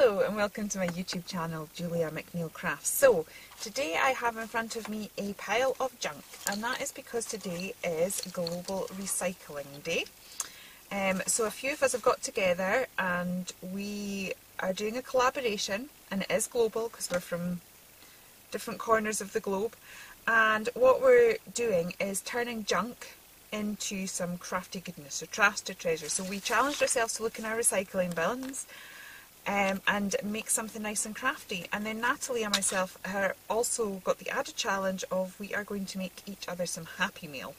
Hello and welcome to my YouTube channel, Julia McNeil Crafts. So today I have in front of me a pile of junk, and that is because today is Global Recycling Day. So a few of us have got together and we are doing a collaboration, and it is global because we're from different corners of the globe, and what we're doing is turning junk into some crafty goodness, so trash to treasure. So we challenged ourselves to look in our recycling bins and make something nice and crafty. And then Natalie and myself are also got the added challenge of we are going to make each other some Happy Meal.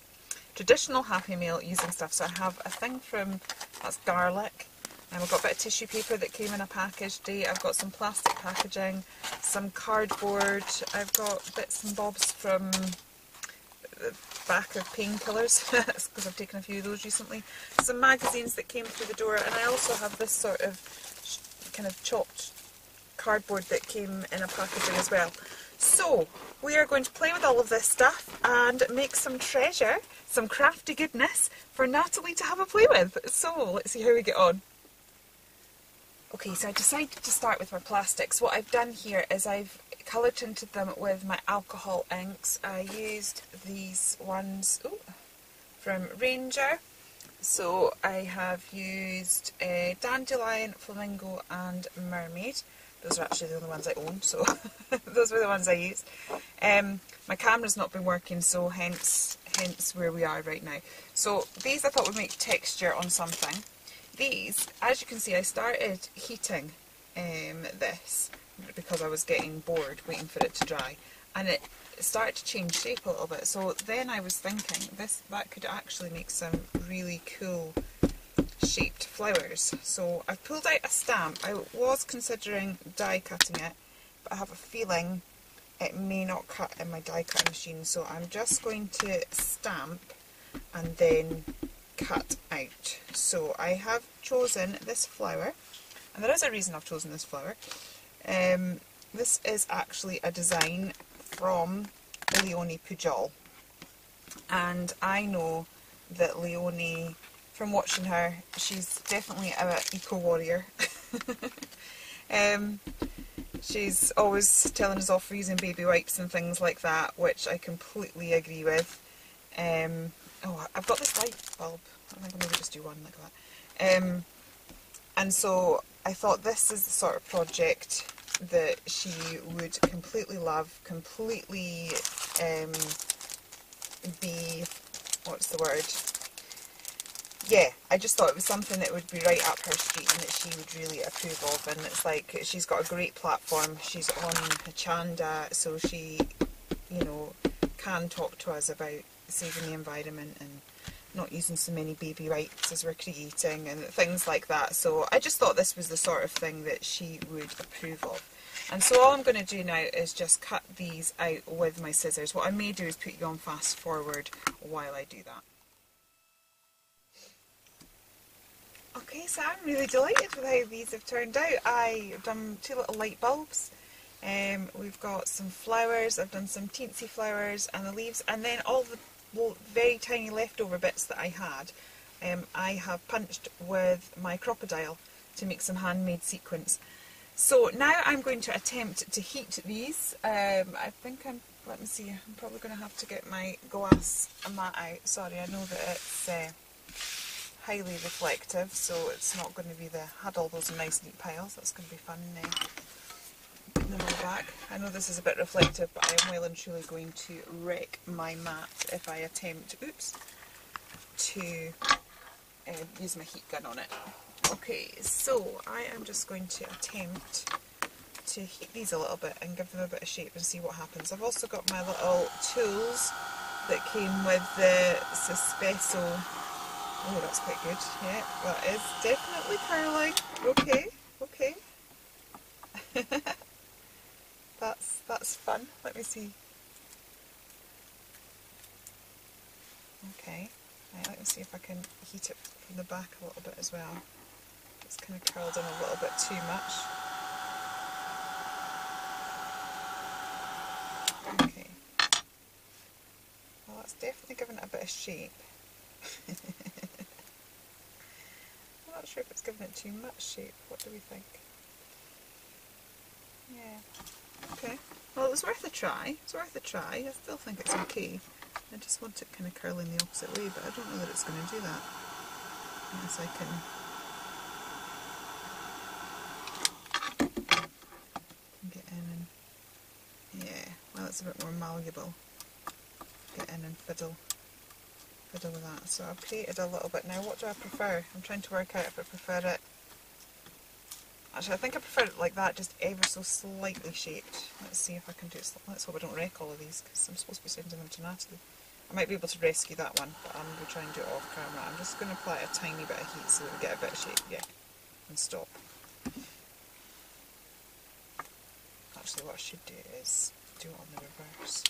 Traditional Happy Meal using stuff. So I have a thing from, that's garlic, and we've got a bit of tissue paper that came in a package today. I've got some plastic packaging, some cardboard, I've got bits and bobs from the back of painkillers because I've taken a few of those recently, some magazines that came through the door, and I also have this sort of kind of chopped cardboard that came in a packaging as well. So we are going to play with all of this stuff and make some treasure, some crafty goodness for Natalie to have a play with. So let's see how we get on. Okay, so I decided to start with my plastics. What I've done here is I've coloured tinted them with my alcohol inks. I used these ones from Ranger. So I have used Dandelion, Flamingo and Mermaid. Those are actually the only ones I own, so those were the ones I used. My camera's not been working, so hence where we are right now. So these I thought would make texture on something. These, as you can see, I started heating this because I was getting bored waiting for it to dry, and it started to change shape a little bit. So then I was thinking that could actually make some really cool shaped flowers. So I pulled out a stamp. I was considering die cutting it, but I have a feeling it may not cut in my die cutting machine, so I'm just going to stamp and then cut out. So I have chosen this flower, and there is a reason I've chosen this flower. This is actually a design from Leonie Pujol, and I know that Leonie, from watching her, she's definitely an eco-warrior. She's always telling us off for using baby wipes and things like that, which I completely agree with. Oh, I've got this light bulb. I think I'll maybe just do one like that. And so I thought this is the sort of project that she would completely love, completely be, what's the word? Yeah, I just thought it was something that would be right up her street and that she would really approve of. And it's like, she's got a great platform. She's on Hachanda, so she, you know, can talk to us about saving the environment and not using so many baby wipes as we're creating and things like that. So I just thought this was the sort of thing that she would approve of. And so all I'm going to do now is just cut these out with my scissors. What I may do is put you on fast forward while I do that. Okay, so I'm really delighted with how these have turned out. I've done two little light bulbs. We've got some flowers. I've done some teensy flowers and the leaves, and then all the very tiny leftover bits that I had, I have punched with my crocodile to make some handmade sequins. So now I'm going to attempt to heat these. I think let me see, I'm probably going to have to get my glass mat out. Sorry, I know that it's highly reflective, so it's not going to be had all those nice neat piles. That's going to be fun putting them all back. I know this is a bit reflective, but I am well and truly going to wreck my mat if I attempt, to use my heat gun on it. Okay, so I am just going to attempt to heat these a little bit and give them a bit of shape and see what happens. I've also got my little tools that came with the Suspeso. Oh, that's quite good. Yeah, that is definitely curling. Okay, okay. That's fun. Let me see. Okay, right, let me see if I can heat it from the back a little bit as well. It's kind of curled in a little bit too much. Okay. Well, that's definitely given it a bit of shape. I'm not sure if it's given it too much shape. What do we think? Yeah. Okay. Well, it was worth a try. It's worth a try. I still think it's okay. I just want it kind of curling the opposite way, but I don't know that it's going to do that. Unless I can get in and... Yeah, well, it's a bit more malleable. Get in and fiddle with that. So I've created a little bit. Now, what do I prefer? I'm trying to work out if I prefer it... Actually, I think I prefer it like that, just ever so slightly shaped. Let's see if I can do it. Let's hope I don't wreck all of these, because I'm supposed to be sending them to Natalie. I might be able to rescue that one, but I'm going to try and do it off camera. I'm just going to apply a tiny bit of heat so that we get a bit of shape, yeah, and stop. Actually, what I should do is do it on the reverse.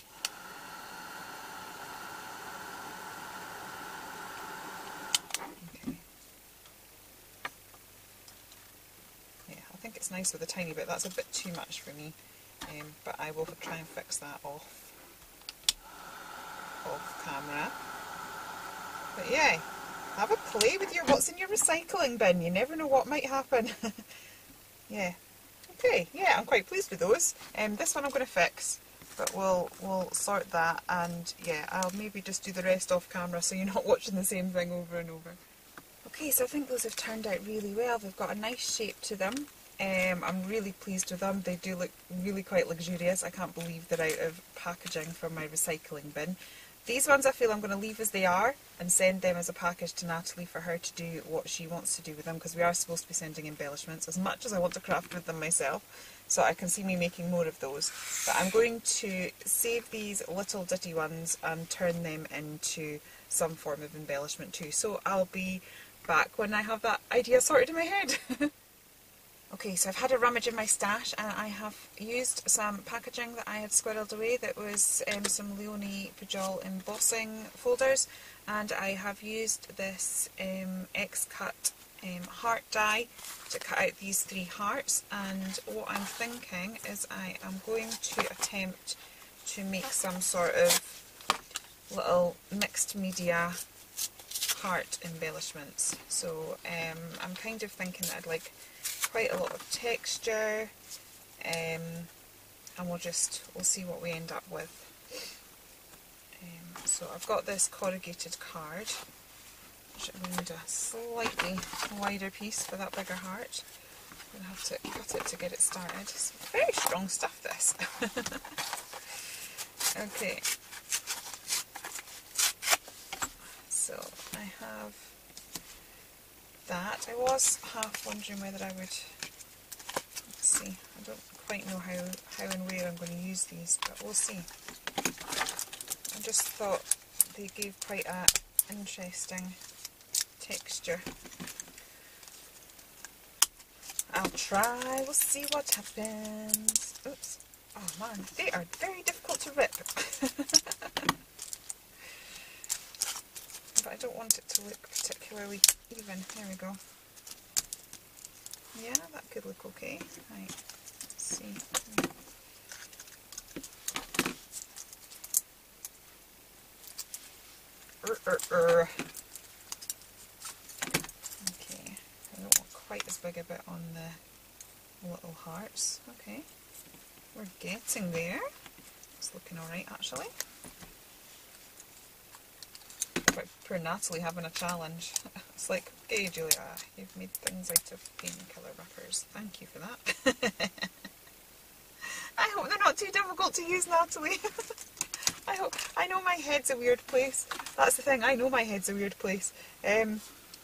Okay. Yeah, I think it's nice with a tiny bit. That's a bit too much for me, but I will try and fix that off camera. But yeah, have a play with what's in your recycling bin. You never know what might happen. Yeah. Okay, yeah, I'm quite pleased with those. This one I'm going to fix, but we'll sort that, and yeah, I'll maybe just do the rest off camera so you're not watching the same thing over and over. Okay, so I think those have turned out really well. They've got a nice shape to them. I'm really pleased with them. They do look really quite luxurious. I can't believe they're out of packaging from my recycling bin. These ones I feel I'm going to leave as they are and send them as a package to Natalie for her to do what she wants to do with them, because we are supposed to be sending embellishments as much as I want to craft with them myself, so I can see me making more of those. But I'm going to save these little ditty ones and turn them into some form of embellishment too. So I'll be back when I have that idea sorted in my head. Okay, so I've had a rummage in my stash and I have used some packaging that I had squirreled away that was some Leonie Pujol embossing folders, and I have used this X-Cut heart die to cut out these 3 hearts, and what I'm thinking is I am going to attempt to make some sort of little mixed media heart embellishments. So I'm kind of thinking that I'd like quite a lot of texture, and we'll see what we end up with. So I've got this corrugated card, which I need a slightly wider piece for that bigger heart. I'm going to have to cut it to get it started. It's very strong stuff, this. Okay, so I have that. I was half wondering whether I would, let's see, I don't quite know how and where I'm going to use these, but we'll see. I just thought they gave quite an interesting texture. I'll try, we'll see what happens. Oops, oh man, they are very difficult to rip. But I don't want it to look particularly even. There we go. Yeah, that could look okay. Right, let's see. Okay, I don't want quite as big a bit on the little hearts. Okay, we're getting there. It's looking alright actually. About poor Natalie having a challenge. It's like, okay Julia, you've made things out of painkiller wrappers. Thank you for that. I hope they're not too difficult to use, Natalie. I know my head's a weird place. That's the thing, I know my head's a weird place.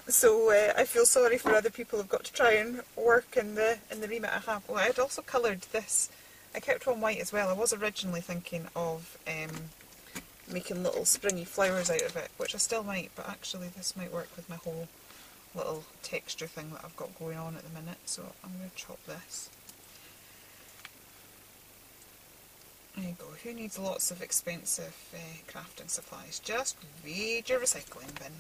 So I feel sorry for other people who've got to try and work in the remit I have. Well, I'd also coloured this. I kept one white as well. I was originally thinking of making little springy flowers out of it, which I still might, but actually this might work with my whole little texture thing that I've got going on at the minute, so I'm going to chop this. There you go. Who needs lots of expensive crafting supplies? Just read your recycling bin.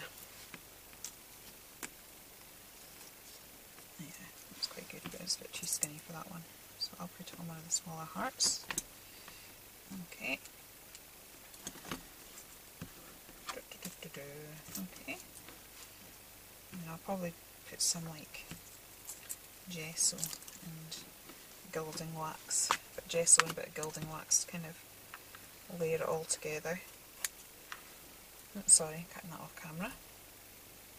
Yeah, that's quite good, but it's a bit too skinny for that one, so I'll put it on one of the smaller hearts. Okay. Okay, and I'll probably put some like gesso and gilding wax, a bit of gesso and a bit of gilding wax to kind of layer it all together. Sorry, cutting that off camera.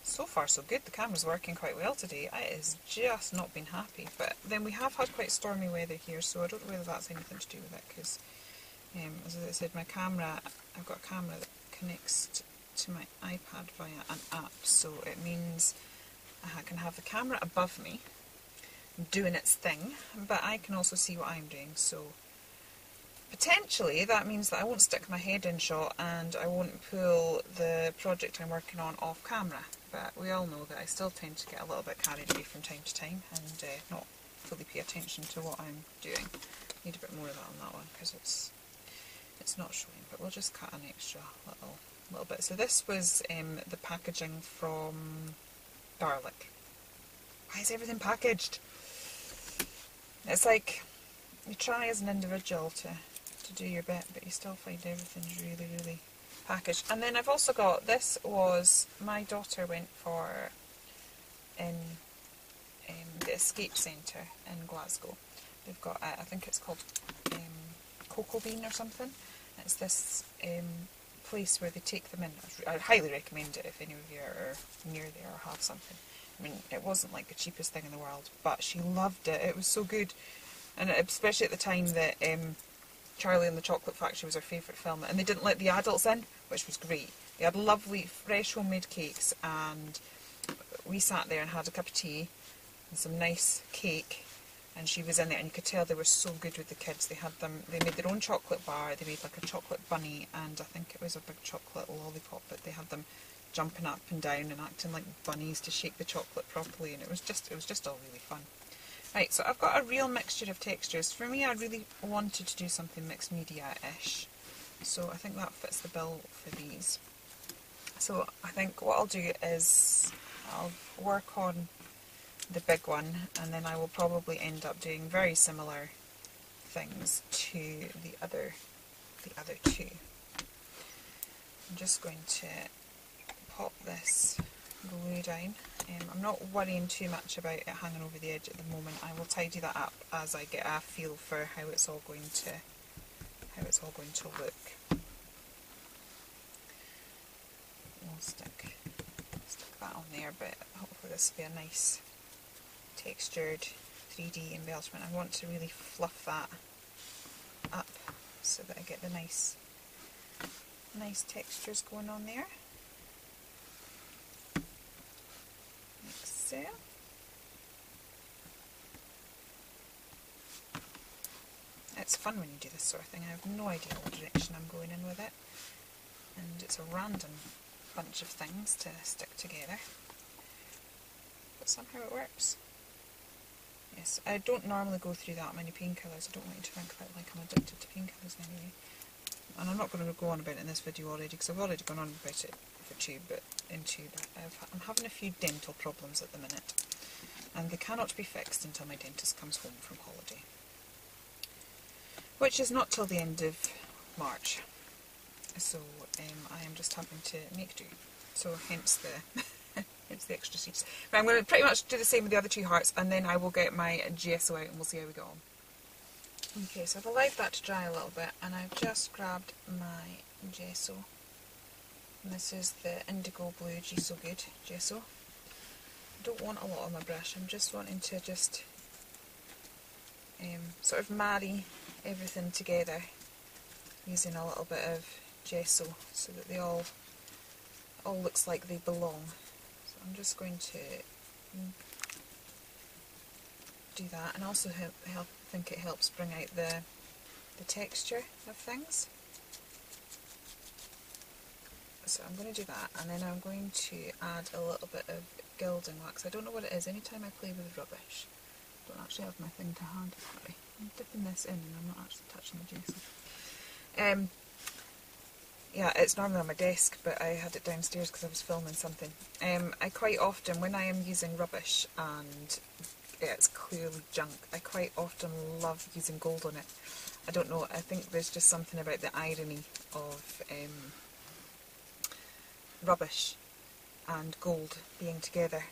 So far so good, the camera's working quite well today. It has just not been happy, but then we have had quite stormy weather here, so I don't know whether that's anything to do with it, because as I said, my camera, I've got a camera that connects to my iPad via an app, so it means I can have the camera above me doing its thing, but I can also see what I'm doing, so potentially that means that I won't stick my head in shot and I won't pull the project I'm working on off camera, but we all know that I still tend to get a little bit carried away from time to time and not fully pay attention to what I'm doing. Need a bit more of that on that one because it's not showing, but we'll just cut an extra little bit. So this was the packaging from Garlic. Why is everything packaged? It's like you try as an individual to do your bit, but you still find everything's really packaged. And then I've also got, this was, my daughter went for in the Escape Centre in Glasgow. They've got, I think it's called Cocoa Bean or something. It's this place where they take them in. I highly recommend it if any of you are near there or have something. I mean, it wasn't like the cheapest thing in the world, but she loved it. It was so good. And especially at the time that Charlie and the Chocolate Factory was her favourite film, and they didn't let the adults in, which was great. They had lovely, fresh homemade cakes, and we sat there and had a cup of tea and some nice cake, and she was in there, and you could tell they were so good with the kids. They made their own chocolate bar, they made like a chocolate bunny, and I think it was a big chocolate lollipop, but they had them jumping up and down and acting like bunnies to shake the chocolate properly, and it was just all really fun. Right, so I've got a real mixture of textures. For me, I really wanted to do something mixed media-ish, so I think that fits the bill for these. So I think what I'll do is I'll work on the big one, and then I will probably end up doing very similar things to the other two. I'm just going to pop this glue down. I'm not worrying too much about it hanging over the edge at the moment. I will tidy that up as I get a feel for how it's all going to look. We'll stick that on there, but hopefully this will be a nice textured 3D embellishment. I want to really fluff that up so that I get the nice textures going on there. So. It's fun when you do this sort of thing. I have no idea what direction I'm going in with it, and it's a random bunch of things to stick together, but somehow it works. Yes, I don't normally go through that many painkillers. I don't want you to think that like I'm addicted to painkillers anyway. And I'm not going to go on about it in this video already, because I've already gone on about it but I'm having a few dental problems at the minute, and they cannot be fixed until my dentist comes home from holiday, which is not till the end of March, so I am just having to make do, so hence the hence the extra seeds. But I'm going to pretty much do the same with the other two hearts, and then I will get my gesso out and we'll see how we go on. Okay, so I've allowed that to dry a little bit, and I've just grabbed my gesso. And this is the Indigo Blue Gesso Good gesso. I don't want a lot on my brush, I'm just wanting to sort of marry everything together using a little bit of gesso so that they all looks like they belong. So I'm just going to do that, and also think it helps bring out the texture of things. So I'm going to do that, and then I'm going to add a little bit of gilding wax. I don't know what it is. Anytime I play with rubbish, I don't actually have my thing to hand. Sorry, I'm dipping this in and I'm not actually touching the gesso. Yeah, it's normally on my desk, but I had it downstairs because I was filming something. I quite often, when I am using rubbish and it's clearly junk, I quite often love using gold on it. I don't know, I think there's just something about the irony of rubbish and gold being together.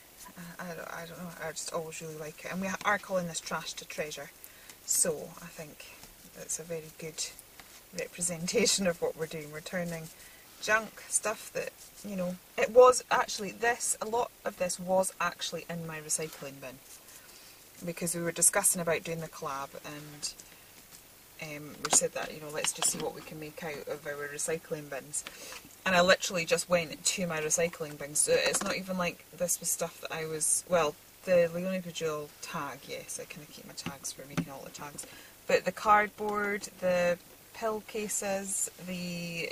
I don't know, I just always really like it. And we are calling this trash to treasure, So I think that's a very good representation of what we're doing. We're turning junk, stuff that, you know, it was actually a lot of this was actually in my recycling bin, because we were discussing about doing the collab, and we said that, you know, let's just see what we can make out of our recycling bins. And I literally just went to my recycling bin, so it's not even like this was stuff that I was, well, the Leonie Bejeweled tag, yes, I kind of keep my tags for making all the tags, but the cardboard, the pill cases, the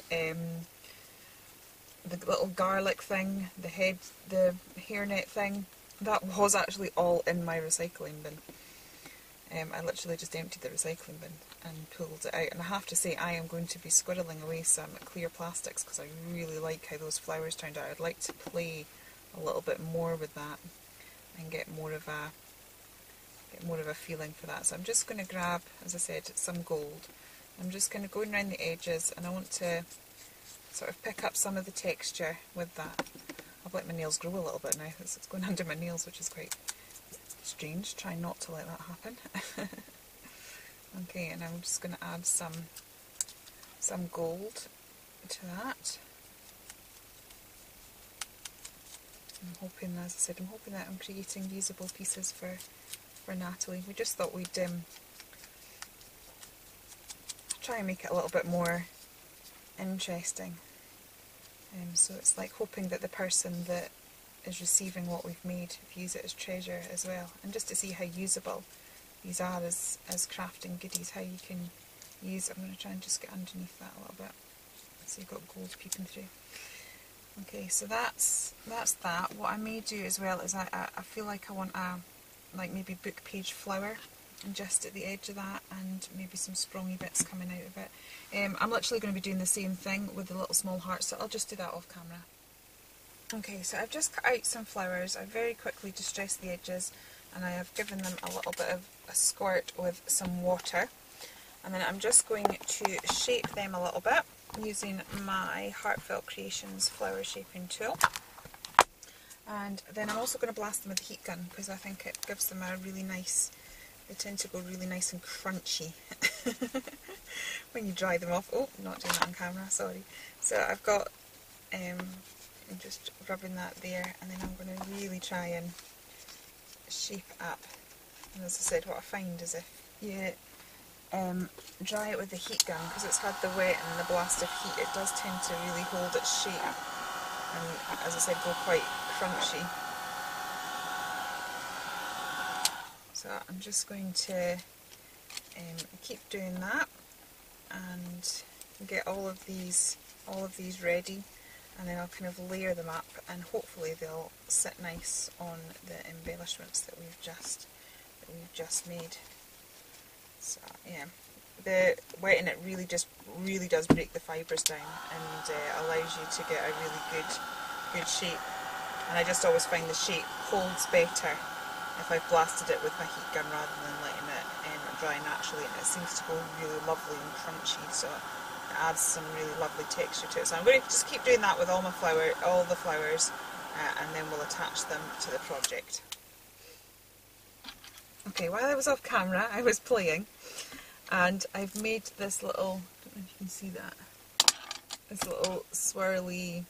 little garlic thing, the hairnet thing, that was actually all in my recycling bin. I literally just emptied the recycling bin and pulled it out, and I have to say I am going to be squirreling away some clear plastics because I really like how those flowers turned out. I'd like to play a little bit more with that and get more of a feeling for that. So I'm just going to grab, as I said, some gold. I'm just kind of going around the edges, and I want to sort of pick up some of the texture with that. I've let my nails grow a little bit now. It's going under my nails, which is quite strange. Try not to let that happen. Okay, and I'm just going to add some gold to that. I'm hoping, as I said, that I'm creating usable pieces for Natalie. We just thought we'd try and make it a little bit more interesting. So it's like hoping that the person that is receiving what we've made views it as treasure as well, and just to see how usable these are as crafting goodies, how you can use. I'm going to try and just get underneath that a little bit so you've got gold peeping through. Okay, so that's that. What I may do as well is I feel like I want a maybe book page flower, and just at the edge of that, and maybe some sprongy bits coming out of it. I'm literally going to be doing the same thing with the little small hearts, so I'll just do that off camera. Okay, so I've just cut out some flowers. I very quickly distressed the edges, and I have given them a little bit of a squirt with some water, and then I'm just going to shape them a little bit using my Heartfelt Creations flower shaping tool. And then I'm also going to blast them with a heat gun, because I think it gives them a really nice, they tend to go really nice and crunchy when you dry them off. Oh, not doing that on camera, sorry. So I've got, I'm just rubbing that there, and then I'm going to really try and shape it up. And as I said, what I find is if you dry it with the heat gun, because it's had the wet and the blast of heat, it does tend to really hold its shape, and as I said, go quite crunchy. So I'm just going to keep doing that and get all of these ready, and then I'll kind of layer them up, and hopefully they'll sit nice on the embellishments that we've just made. So yeah, the wetting it really does break the fibres down, and allows you to get a really good shape. And I just always find the shape holds better if I've blasted it with my heat gun rather than letting it dry naturally, and it seems to go really lovely and crunchy, so it adds some really lovely texture to it. So I'm going to just keep doing that with all the flowers, and then we'll attach them to the project. Okay, while I was off camera, I was playing, and I've made this little, I don't know if you can see that, this little swirly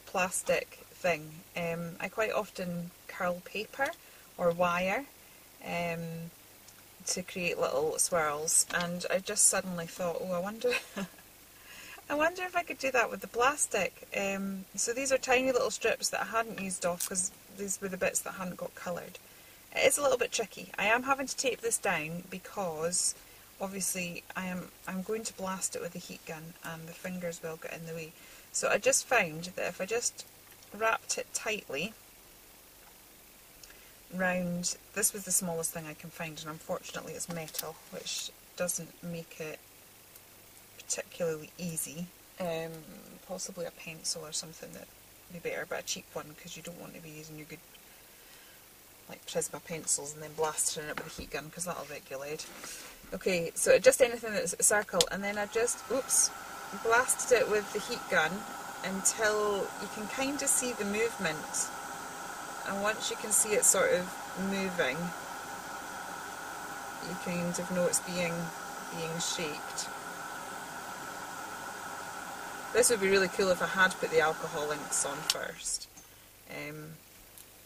plastic thing. I quite often curl paper or wire to create little swirls, and I just suddenly thought, oh, I wonder if I could do that with the plastic. So these are tiny little strips that I hadn't used off, because these were the bits that hadn't got coloured. It is a little bit tricky. I am having to tape this down because obviously I'm going to blast it with the heat gun, and the fingers will get in the way. So I just found that if I just wrapped it tightly round, this was the smallest thing I can find, and unfortunately it's metal, which doesn't make it particularly easy. Possibly a pencil or something that would be better, but a cheap one, because you don't want to be using your good like Prisma pencils and then blasting it with a heat gun, because that'll wreck your lead. Okay, so just anything that's a circle, and then I've just, blasted it with the heat gun until you can kind of see the movement, and once you can see it sort of moving, you kind of know it's being shaped. This would be really cool if I had put the alcohol inks on first,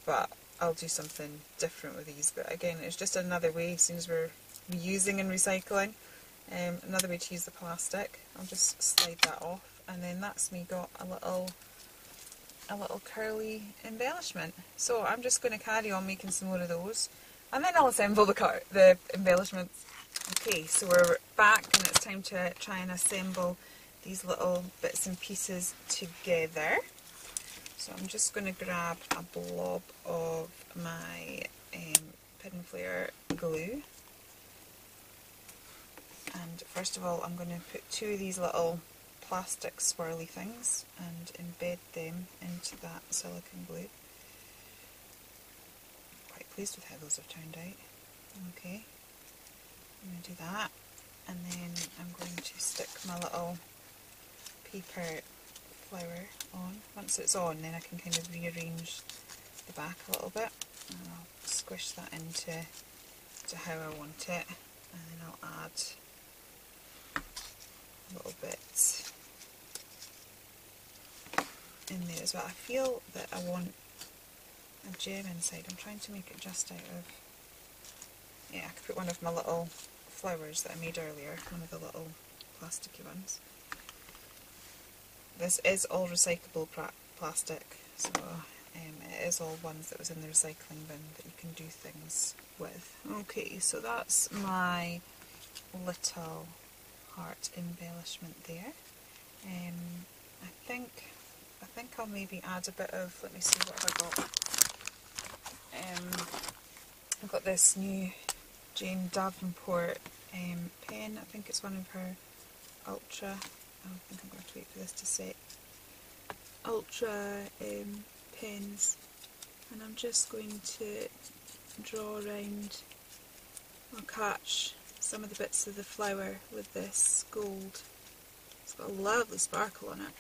but I'll do something different with these. But again, it's just another way, as soon as we're reusing and recycling, another way to use the plastic. I'll just slide that off, and then that's me got a little curly embellishment. So I'm just going to carry on making some more of those, and then I'll assemble the embellishments. Okay, so we're back and it's time to try and assemble these little bits and pieces together. So I'm just going to grab a blob of my Pin Flare glue, and first of all I'm going to put two of these little plastic swirly things and embed them into that silicone glue. Quite pleased with how those have turned out. Okay, I'm going to do that, and then I'm going to stick my little paper flower on. Once it's on, then I can kind of rearrange the back a little bit, and I'll squish that into how I want it, and then I'll add a little bit in there as well. I feel that I want a gem inside. I'm trying to make it just out of, yeah, I could put one of my little flowers that I made earlier, one of the little plasticky ones. This is all recyclable plastic, so it is all ones that was in the recycling bin that you can do things with. Okay, so that's my little heart embellishment there. I think I'll maybe add a bit of, let me see what have I got. I've got this new Jane Davenport pen. I think it's one of her ultra, I think I'm going to wait for this to set, ultra pens, and I'm just going to draw around or catch some of the bits of the flower with this gold. It's got a lovely sparkle on it.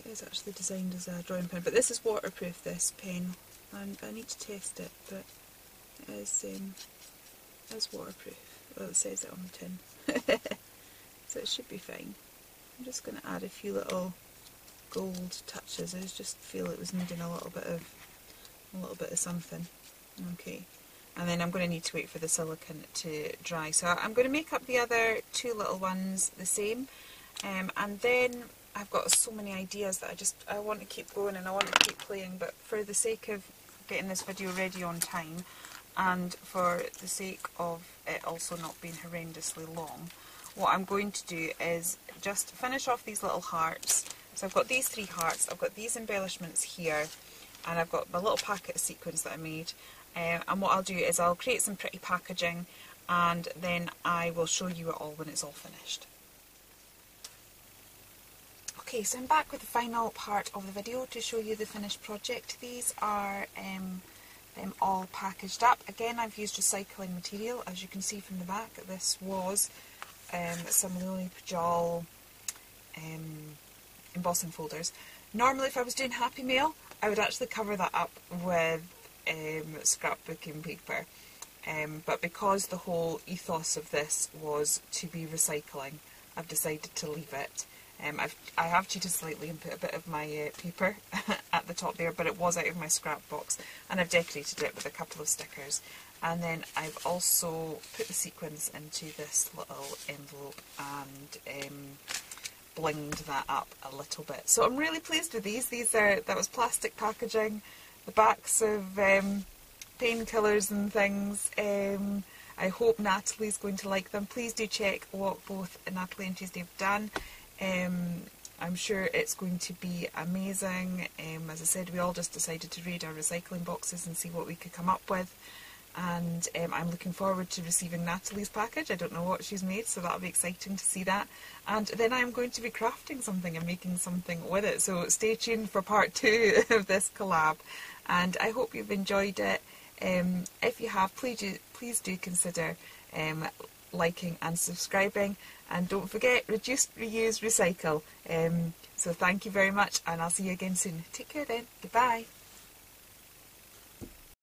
It is actually designed as a drawing pen, but this is waterproof, this pen, and I need to test it, but it is waterproof. Well, it says it on the tin. So it should be fine. I'm just going to add a few little gold touches. I just feel it was needing a little bit of something. Okay, and then I'm going to need to wait for the silicone to dry. So I'm going to make up the other two little ones the same, and then I've got so many ideas that I want to keep going and I want to keep playing. But for the sake of getting this video ready on time, and for the sake of it also not being horrendously long, what I'm going to do is just finish off these little hearts. So I've got these 3 hearts, I've got these embellishments here, and I've got my little packet of sequins that I made. And what I'll do is I'll create some pretty packaging, and then I will show you it all when it's all finished. Okay, so I'm back with the final part of the video to show you the finished project. These are them all packaged up. Again, I've used recycling material, as you can see from the back. This was some Lily Pajal embossing folders. Normally if I was doing Happy Mail, I would actually cover that up with scrapbooking paper, but because the whole ethos of this was to be recycling, I've decided to leave it. I have cheated slightly and put a bit of my paper at the top there, but it was out of my scrap box, and I've decorated it with a couple of stickers. And then I've also put the sequins into this little envelope and blinged that up a little bit. So I'm really pleased with these. That was plastic packaging, the backs of painkillers and things. I hope Natalie's going to like them. Please do check what both Natalie and Tuesday have done. I'm sure it's going to be amazing. As I said, we all just decided to raid our recycling boxes and see what we could come up with. And I'm looking forward to receiving Natalie's package. I don't know what she's made, so that'll be exciting to see that. And then I'm going to be crafting something and making something with it. So stay tuned for part 2 of this collab. And I hope you've enjoyed it. If you have, please do consider liking and subscribing. And don't forget, reduce, reuse, recycle. So thank you very much, and I'll see you again soon. Take care then. Goodbye.